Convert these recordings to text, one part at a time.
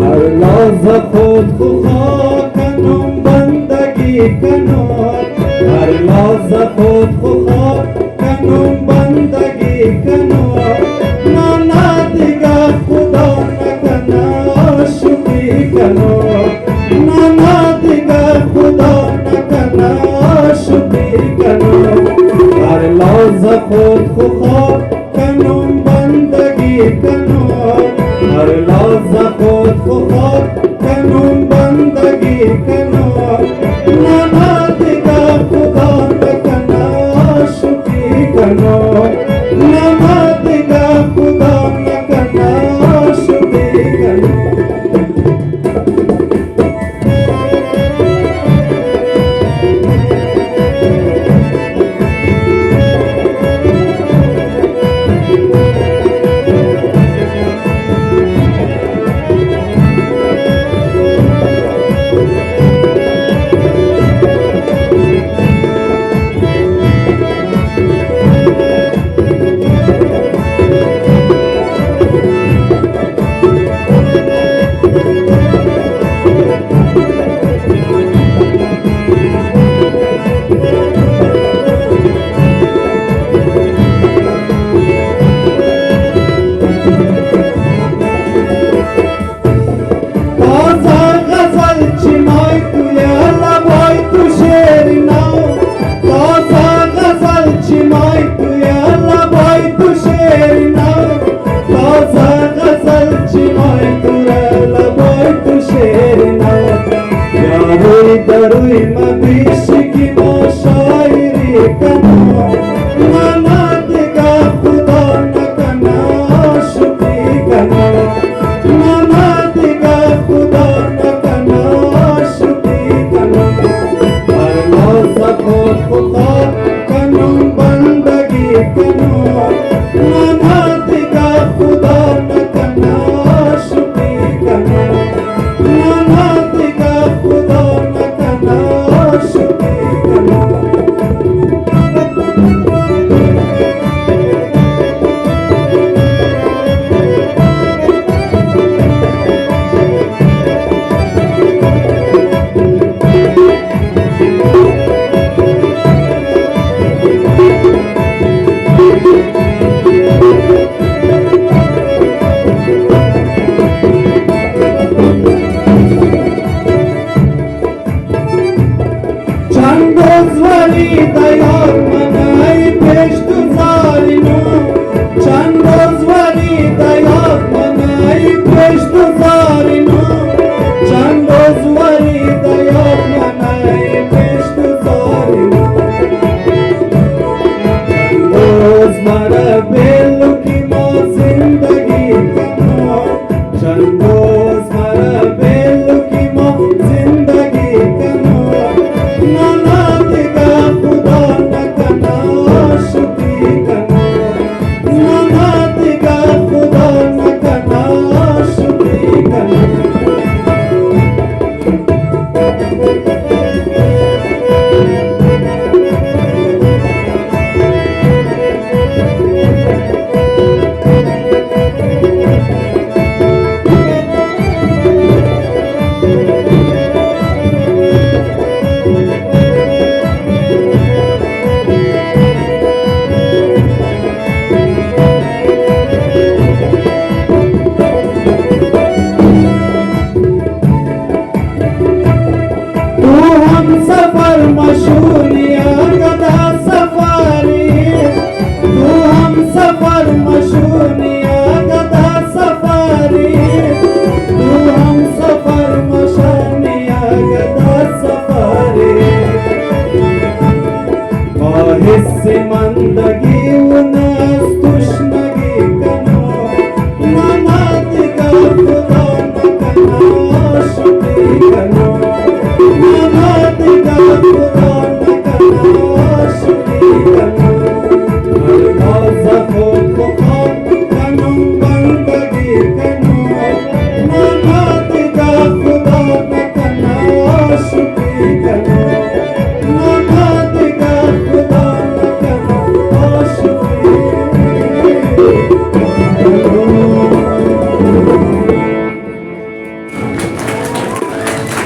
هر لحظه خود خواه کنم بندگی کنم، هر لحظه خود خواه کنم بندگی کنم. نه نه دیگه خدا نکنه عاشقی کنم، نه نه دیگه خدا نکنه عاشقی کنم. هر لحظه خود خواه کنم بندگی کنم، هر لحظه خود خواه کنم بندگی کنم. نه نه دیگه خدا نکنه عاشقی کنم، نه نه دیگه خدا نکنه عاشقی کنم.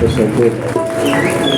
تشکر.